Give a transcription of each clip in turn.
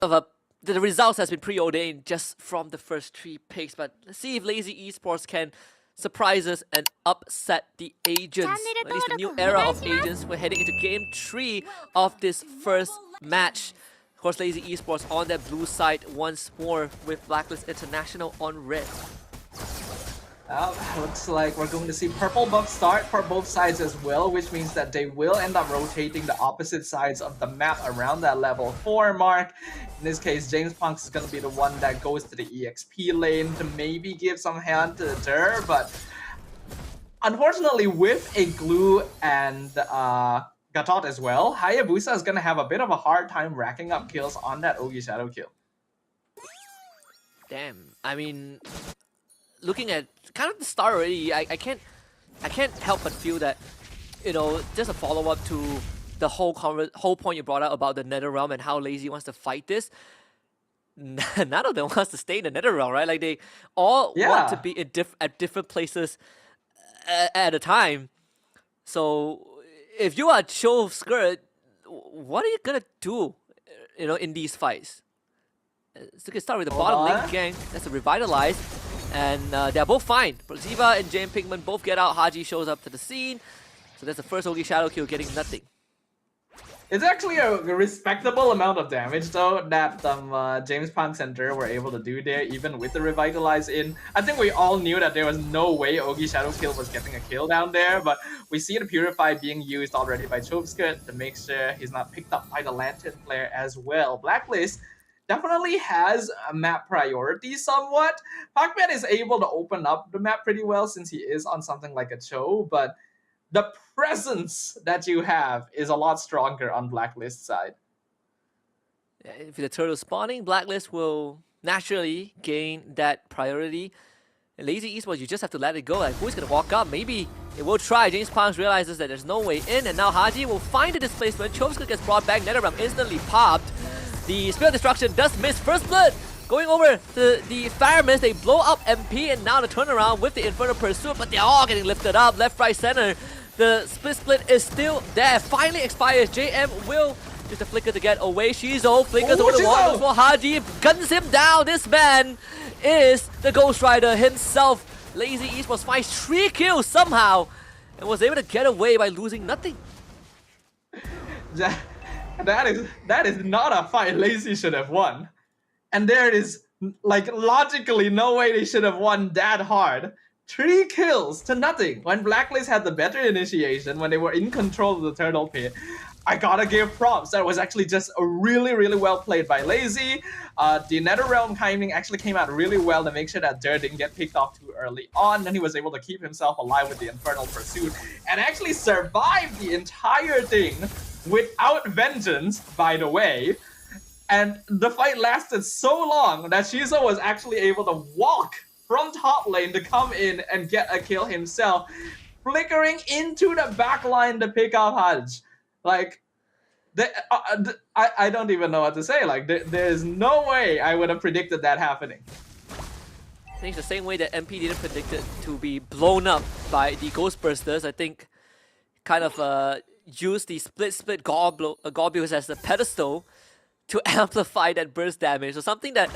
of a the results has been preordained just from the first 3 picks. But let's see if Lazy Esports can surprise us and upset the agents. At least the new era of agents. We're heading into game 3 of this first match. Of course, Lazy Esports on their blue side once more with Blacklist International on red. Looks like we're going to see purple buff start for both sides as well, which means that they will end up rotating the opposite sides of the map around that level 4 mark. In this case, James Punks is going to be the one that goes to the EXP lane to maybe give some hand to the Dur, but unfortunately with a glue and Gatot as well, Hayabusa is going to have a bit of a hard time racking up kills on that Ogi Shadow kill. Damn, I mean, looking at kind of the start already, I can't help but feel that, you know, just a follow-up to the whole point you brought out about the Netherrealm and how Lazy wants to fight this. None of them wants to stay in the Netherrealm, right? Like, they all want to be at different places at a time. So if you are Cho Skirt, what are you gonna do, you know, in these fights? So we can start with the bottom lane gang. That's a Revitalize. And they're both fine. Proxiva and Jane Pigman both get out. Haji shows up to the scene. So that's the first Ogi Shadow kill, getting nothing. It's actually a respectable amount of damage though that James Punks and Dur were able to do there, even with the Revitalize in. I think we all knew that there was no way Ogi Shadow kill was getting a kill down there, but we see the Purify being used already by Chobskirt to make sure he's not picked up by the Lantern player as well. Blacklist definitely has a map priority somewhat. Pacman is able to open up the map pretty well since he is on something like a Cho, but the presence that you have is a lot stronger on Blacklist side. Yeah, if the turtle spawning, Blacklist will naturally gain that priority. And Lazy Esports, you just have to let it go. Like, who's gonna walk up? Maybe it will try. James Punks realizes that there's no way in, and now Haji will find the displacement. Chomska gets brought back. Netherrealm instantly popped. The Spirit of Destruction does miss. First Blood going over to the Firemen. They blow up MP, and now the turnaround with the Infernal Pursuit, but they're all getting lifted up. Left, right, center. The split is still there. Finally expires. JM will just a flicker to get away. Shizo flickers over the wall before Haji guns him down. This man is the Ghost Rider himself. Lazy Esports finds 3 kills somehow and was able to get away by losing nothing. That is not a fight Lazy should have won. And there is, like, logically no way they should have won that hard. 3 kills to nothing when Blacklist had the better initiation, when they were in control of the Turtle Pit. I gotta give props. That was actually just a really, really well played by Lazy. The Netherrealm timing actually came out really well to make sure that Dur didn't get picked off too early on. Then he was able to keep himself alive with the Infernal Pursuit and actually survive the entire thing without vengeance, by the way. And the fight lasted so long that Shizo was actually able to walk from top lane to come in and get a kill himself, flickering into the back line to pick up Hajj. Like, I don't even know what to say. Like, there's no way I would have predicted that happening. I think it's the same way that MP didn't predict it to be blown up by the Ghostbusters. I think kind of use the split Gorbius as a pedestal to amplify that burst damage. So something that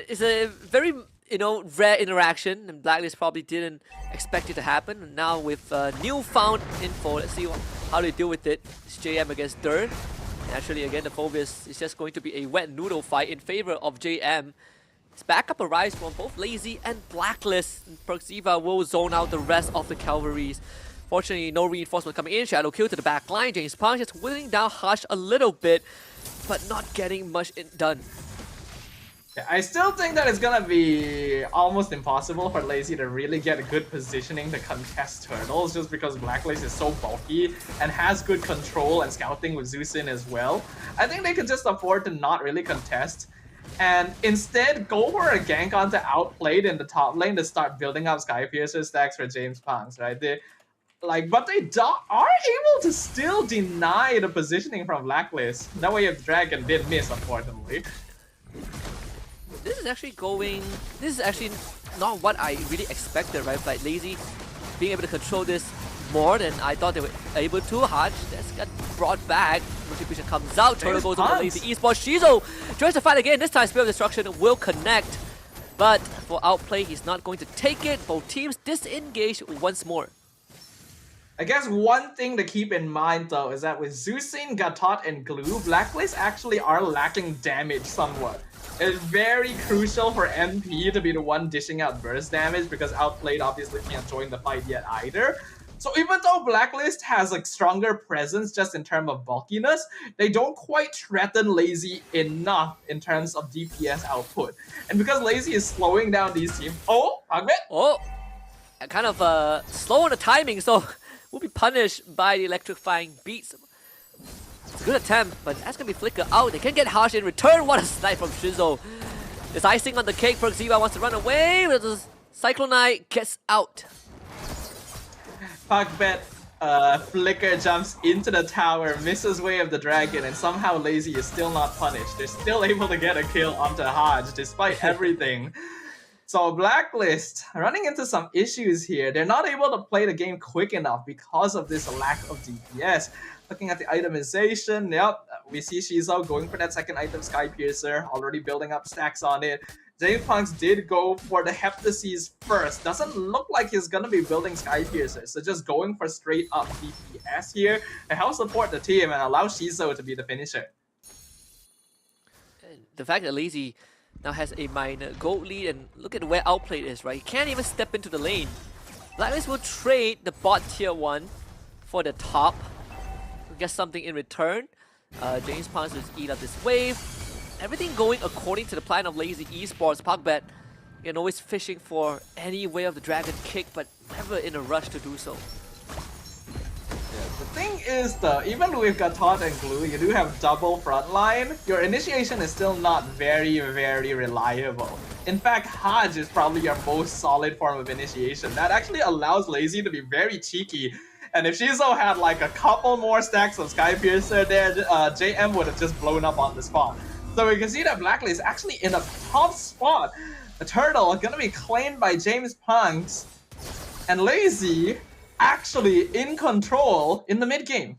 is a very, you know, rare interaction, and Blacklist probably didn't expect it to happen. And now with newfound info, let's see how they deal with it. It's JM against Dur. Naturally, again, the Phobius is just going to be a wet noodle fight in favor of JM. It's backup arrives from both Lazy and Blacklist. And Proxiva will zone out the rest of the Cavalries. Fortunately, no reinforcement coming in. Shadow kill to the back line. James Punks just whittling down Hush a little bit, but not getting much done. Yeah, I still think that it's gonna be almost impossible for Lazy to really get a good positioning to contest Turtles, just because Blacklist is so bulky and has good control and scouting with Zeusin as well. I think they could just afford to not really contest and instead go for a gank onto outplayed in the top lane to start building up Skypiercer stacks for James Punks, right? But they are able to still deny the positioning from Blacklist. That way if Dragon did miss, unfortunately. This is actually not what I really expected, right? Like Lazy being able to control this more than I thought they were able to. Hodge that's got brought back. Retribution comes out. Turtle goes over the Lazy Esports. Shizo tries to fight again. This time, Spirit of Destruction will connect. But for outplay, he's not going to take it. Both teams disengage once more. I guess one thing to keep in mind though is that with Zusin, Gatot, and Glue, Blacklist actually are lacking damage somewhat. It's very crucial for MP to be the one dishing out burst damage because Outplayed obviously can't join the fight yet either. So even though Blacklist has like stronger presence just in terms of bulkiness, they don't quite threaten Lazy enough in terms of DPS output. And because Lazy is slowing down these teams, kind of slow on the timing, so will be punished by the electrifying beats. It's a good attempt, but that's gonna be flickered out. They can get Harsh in return. What a snipe from Shizo. There's icing on the cake for Ziva wants to run away, but the Cyclonite gets out. Puckbet Flicker jumps into the tower, misses way of the dragon, and somehow Lazy is still not punished. They're still able to get a kill onto Hodge despite everything. So Blacklist running into some issues here. They're not able to play the game quick enough because of this lack of DPS. Looking at the itemization, yep, we see Shizo going for that second item, Sky Piercer, already building up stacks on it. James Punks did go for the Heptases first. Doesn't look like he's gonna be building Sky Piercer, so just going for straight up DPS here to help support the team and allow Shizo to be the finisher. The fact that Lazy now has a minor gold lead, and look at where Outplayed is, right? He can't even step into the lane. Blacklist will trade the bot tier 1 for the top. We'll get something in return. James Punks will eat up this wave. Everything going according to the plan of Lazy Esports. Puckbet, again, always fishing for any way of the dragon kick, but never in a rush to do so. The thing is though, even with Gatot and Glue, you do have double frontline, your initiation is still not very reliable. In fact, Hodge is probably your most solid form of initiation. That actually allows Lazy to be very cheeky. And if Shizo had like a couple more stacks of Sky Piercer there, JM would have just blown up on the spot. So we can see that Blacklist is actually in a tough spot. The turtle gonna be claimed by James Punks, and Lazy actually in control in the mid game.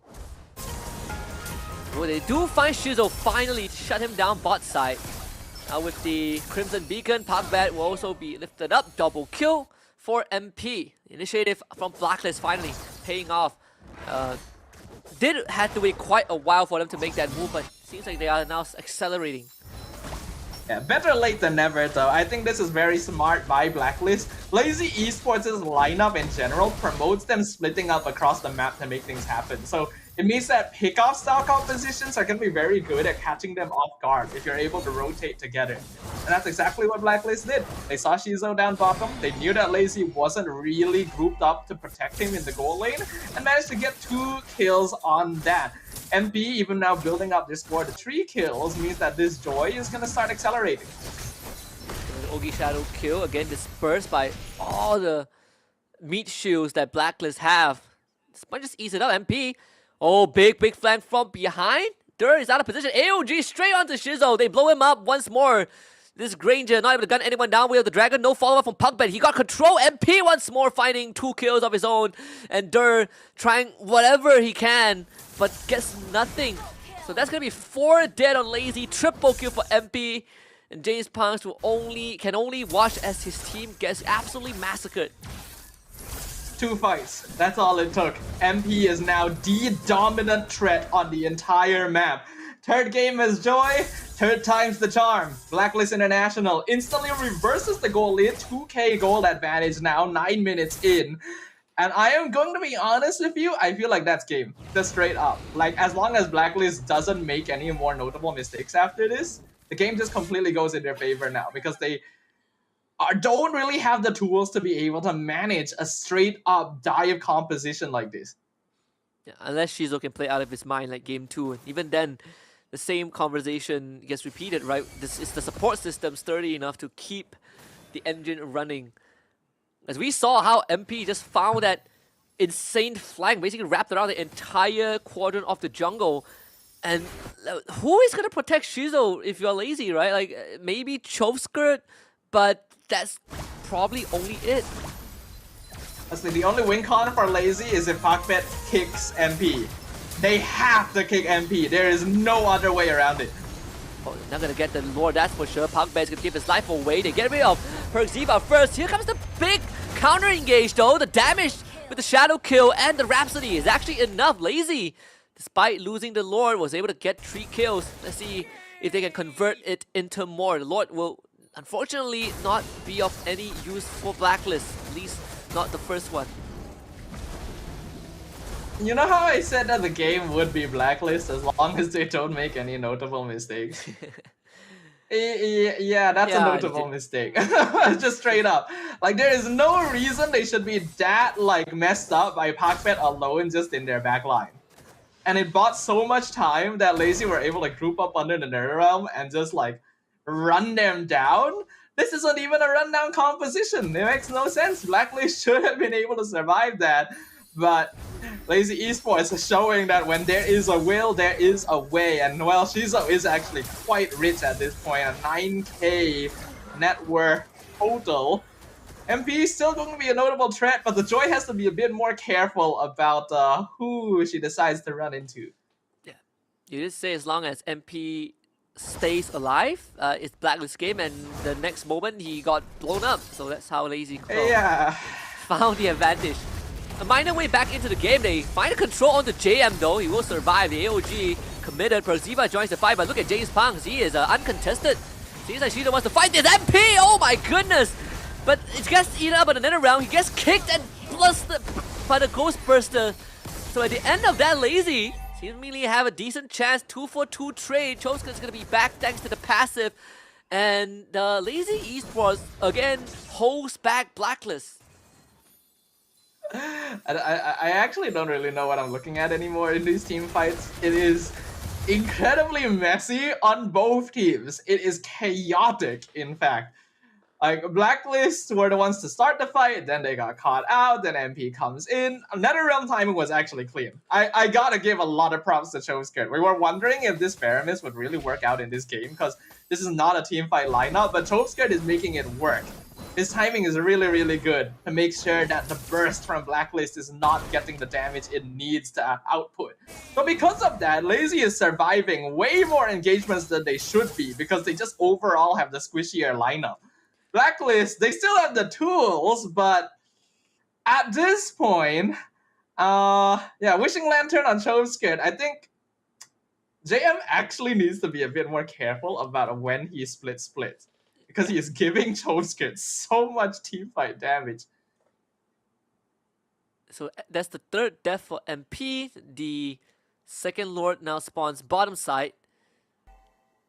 Well, they do find Shizo finally to shut him down bot side. Now with the Crimson Beacon, Puckbet will also be lifted up. Double kill for MP. Initiative from Blacklist finally paying off. Did have to wait quite a while for them to make that move, but seems like they are now accelerating. Yeah, better late than never though. I think this is very smart by Blacklist. Lazy Esports' lineup in general promotes them splitting up across the map to make things happen. So it means that pickoff style compositions are going to be very good at catching them off guard if you're able to rotate together. And that's exactly what Blacklist did. They saw Shizo down bottom, they knew that Lazy wasn't really grouped up to protect him in the goal lane, and managed to get 2 kills on that. MP even now building up their score to 3 kills means that this joy is going to start accelerating. Ogi Shadow kill, again dispersed by all the meat shields that Blacklist have. This might just ease it up, MP. Oh, big flank from behind. Dur is out of position. AOG straight onto Shizo. They blow him up once more. This Granger not able to gun anyone down. We have the Dragon. No follow-up from Puckbet. He got control. MP once more finding 2 kills of his own. And Dur trying whatever he can, but gets nothing. So that's going to be 4 dead on Lazy. Triple kill for MP. And James Punks can only watch as his team gets absolutely massacred. 2 fights. That's all it took. MP is now the dominant threat on the entire map. Third game as joy, third time's the charm. Blacklist International instantly reverses the goal lead, 2k gold advantage now, 9 minutes in. And I am going to be honest with you, I feel like that's game. Just straight up. Like, as long as Blacklist doesn't make any more notable mistakes after this, the game just completely goes in their favor now because they don't really have the tools to be able to manage a straight up dive composition like this. Yeah, unless Shizo can play out of his mind like game 2. And even then, the same conversation gets repeated, right? This is the support system sturdy enough to keep the engine running. As we saw how MP just found that insane flank, basically wrapped around the entire quadrant of the jungle. And who is going to protect Shizo if you're Lazy, right? Like, maybe Choveskirt, but that's probably only it. Honestly, the only win con for Lazy is if Pakbet kicks MP. They have to kick MP. There is no other way around it. Oh, they're not gonna get the Lord, that's for sure. Pakbet's gonna give his life away. They get rid of Perziva first. Here comes the big counter engage though. The damage with the Shadow Kill and the Rhapsody is actually enough. Lazy, despite losing the Lord, was able to get 3 kills. Let's see if they can convert it into more. The Lord will unfortunately not be of any use for Blacklist, at least not the first one. You know how I said that the game would be Blacklist as long as they don't make any notable mistakes? Yeah, that's a notable mistake. Just straight up. Like, there is no reason they should be that, like, messed up by Pakbet alone just in their back line. And it bought so much time that Lazy were able to group up under the Nether Realm and just, like, run them down. This isn't even a rundown composition. It makes no sense. Blacklist should have been able to survive that. But Lazy Esports is showing that when there is a will, there is a way. And well, Shizo is actually quite rich at this point, a 9k net worth total. MP is still going to be a notable threat, but the Joy has to be a bit more careful about who she decides to run into. Yeah, you just say as long as MP stays alive, it's Blacklist game, and the next moment he got blown up. So that's how Lazy found the advantage. A minor way back into the game. They find a control on the JM though. He will survive. The AOG committed. Perziva joins the fight, but look at James Pang. He is uncontested. Seems like Shido wants to fight this MP. Oh my goodness! But it gets eaten up in another round. He gets kicked and blasted by the Ghostbuster. So at the end of that, Lazy seemingly have a decent chance. 2-for-2 trade. Chosuke's gonna be back thanks to the passive, and the Lazy Esports again holds back Blacklist. I actually don't really know what I'm looking at anymore in these team fights. It is incredibly messy on both teams. It is chaotic, in fact. Like, Blacklist were the ones to start the fight, then they got caught out, then MP comes in. NetherRealm timing was actually clean. I gotta give a lot of props to Chosuke. We were wondering if this Paramis would really work out in this game, because this is not a team fight lineup, but Chosuke is making it work. His timing is really, really good to make sure that the burst from Blacklist is not getting the damage it needs to output. So because of that, Lazy is surviving way more engagements than they should be, because they just overall have the squishier lineup. Blacklist, they still have the tools, but at this point, yeah, Wishing Lantern on Chosuke, I think JM actually needs to be a bit more careful about when he splits. Because he is giving Chosuke so much teamfight damage. So that's the third death for MP. The second Lord now spawns bottom side,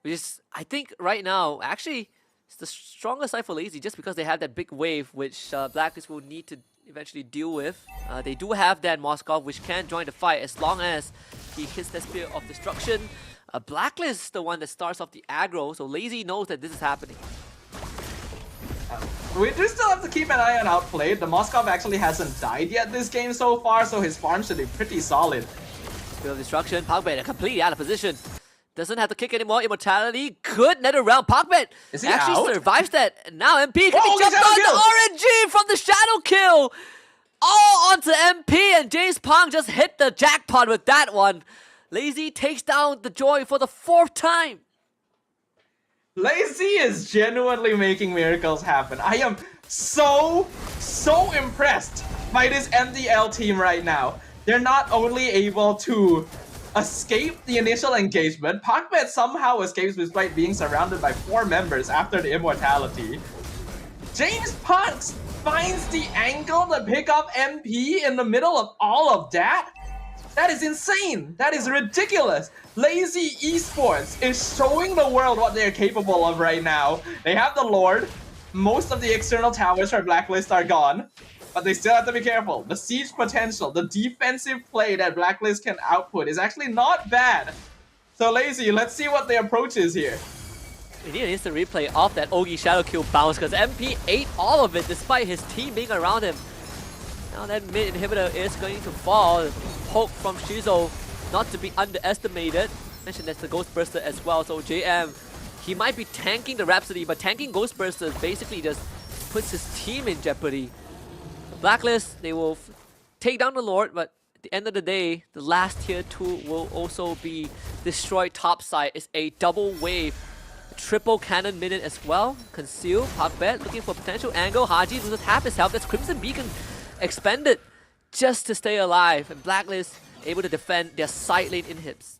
which is, I think, right now, actually, it's the strongest side for Lazy, just because they have that big wave, which Blacklist will need to eventually deal with. They do have that Moskov, which can join the fight as long as he hits that Spear of Destruction. Blacklist is the one that starts off the aggro, so Lazy knows that this is happening. We do still have to keep an eye on Outplayed. The Moskov actually hasn't died yet this game so far, so his farm should be pretty solid. Spear of Destruction, Pakbet completely out of position. Doesn't have to kick anymore. Immortality, good nether round. Pakbet actually survives that. And now MP can be jumped on the RNG from the Shadow Kill. All onto MP, and James Pang just hit the jackpot with that one. Lazy takes down the Joy for the 4th time. Lazy is genuinely making miracles happen. I am so impressed by this MDL team right now. They're not only able to escape the initial engagement, Pakbet somehow escapes despite being surrounded by 4 members after the immortality. James Pang finds the angle to pick up MP in the middle of all of that? That is insane! That is ridiculous! Lazy Esports is showing the world what they're capable of right now. They have the Lord. Most of the external towers for Blacklist are gone. But they still have to be careful. The siege potential, the defensive play that Blacklist can output is actually not bad. So Lazy, let's see what the approach is here. We need an instant replay of that Ogi Shadow Kill bounce, because MP ate all of it despite his team being around him. Now that mid inhibitor is going to fall. Poke from Shizo, not to be underestimated. Mentioned that's the Ghostbuster as well, so JM, he might be tanking the Rhapsody, but tanking Ghostbuster basically just puts his team in jeopardy. Blacklist, they will take down the Lord, but at the end of the day, the last tier 2 will also be destroyed topside. It's a double wave. Triple cannon minion as well. Conceal, Pakbet looking for potential angle. Haji loses half his health. That's Crimson Beacon expended just to stay alive. And Blacklist able to defend their side lane inhibs.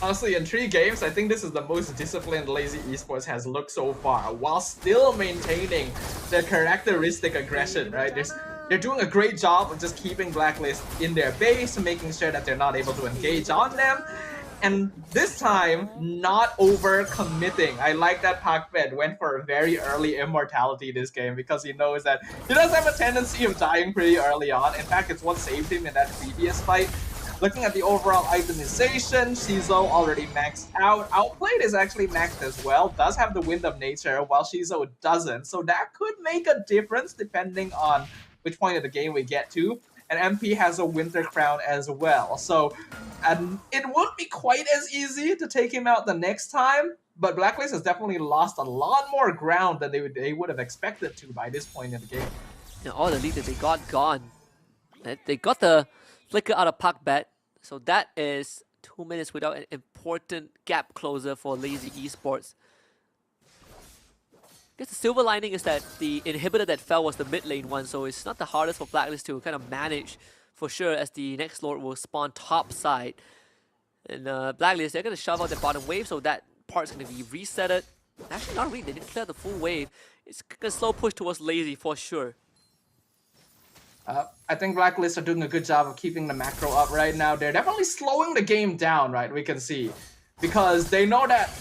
Honestly, in 3 games, I think this is the most disciplined Lazy Esports has looked so far, while still maintaining their characteristic aggression, right? They're doing a great job of just keeping Blacklist in their base, making sure that they're not able to engage on them. And this time, not over-committing. I like that Pakbet went for a very early immortality this game because he knows that he does have a tendency of dying pretty early on. In fact, it's what saved him in that previous fight. Looking at the overall itemization, Shizo already maxed out. Outplayed is actually maxed as well. Does have the Wind of Nature, while Shizo doesn't. So that could make a difference depending on which point of the game we get to. And MP has a Winter Crown as well. So it won't be quite as easy to take him out the next time. But Blacklist has definitely lost a lot more ground than they would have expected to by this point in the game. Yeah, all the lead that they got gone. They got the flicker out of Pakbet. So that is 2 minutes without an important gap closer for Lazy Esports. I guess the silver lining is that the inhibitor that fell was the mid lane one, so it's not the hardest for Blacklist to kind of manage for sure, as the next Lord will spawn top side. And Blacklist, they're going to shove out the bottom wave, so that part's going to be resetted. Actually, not really, they didn't clear the full wave. It's going to slow push towards Lazy for sure. I think Blacklist are doing a good job of keeping the macro up right now. They're definitely slowing the game down, right? We can see. Because they know that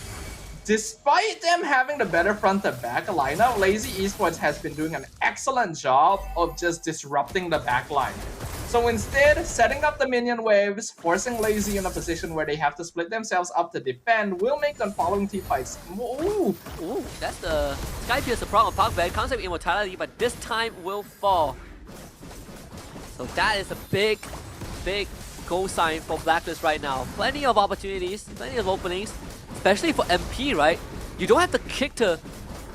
despite them having the better front-to-back lineup, Lazy Esports has been doing an excellent job of just disrupting the backline. So instead, setting up the minion waves, forcing Lazy in a position where they have to split themselves up to defend, will make the following team fights. Ooh, that's the Sky Pierce, the problem of Pakbet. Concept immortality, but this time will fall. So that is a big goal sign for Blacklist right now. Plenty of opportunities, plenty of openings, especially for MP, right? You don't have the kick to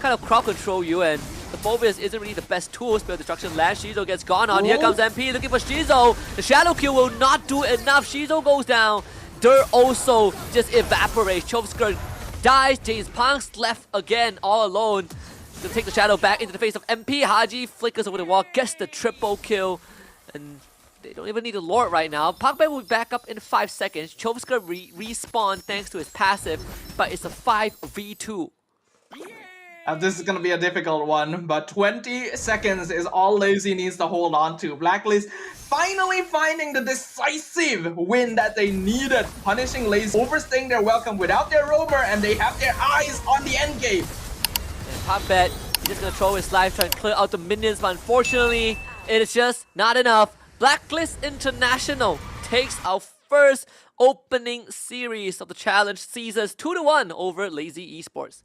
kind of crowd control you, and the Phobius isn't really the best tool. Spell Destruction Lash, Shizo gets gone on. Here comes MP looking for Shizo. The Shadow Kill will not do enough. Shizo goes down. Dirt also just evaporates. Chovsker dies. James Punk's left again all alone to take the Shadow back into the face of MP. Haji flickers over the wall, gets the triple kill. And they don't even need a Lord right now. Pakbet will be back up in 5 seconds. Chovsker respawn thanks to his passive, but it's a 5v2. This is going to be a difficult one, but 20 seconds is all Lazy needs to hold on to. Blacklist finally finding the decisive win that they needed, punishing Lazy, overstaying their welcome without their roamer, and they have their eyes on the end game. And Pakbet, he's just going to throw his life, try and clear out the minions, but unfortunately, it is just not enough. Blacklist International takes our first opening series of the challenge, seasons 2-1 over Lazy Esports.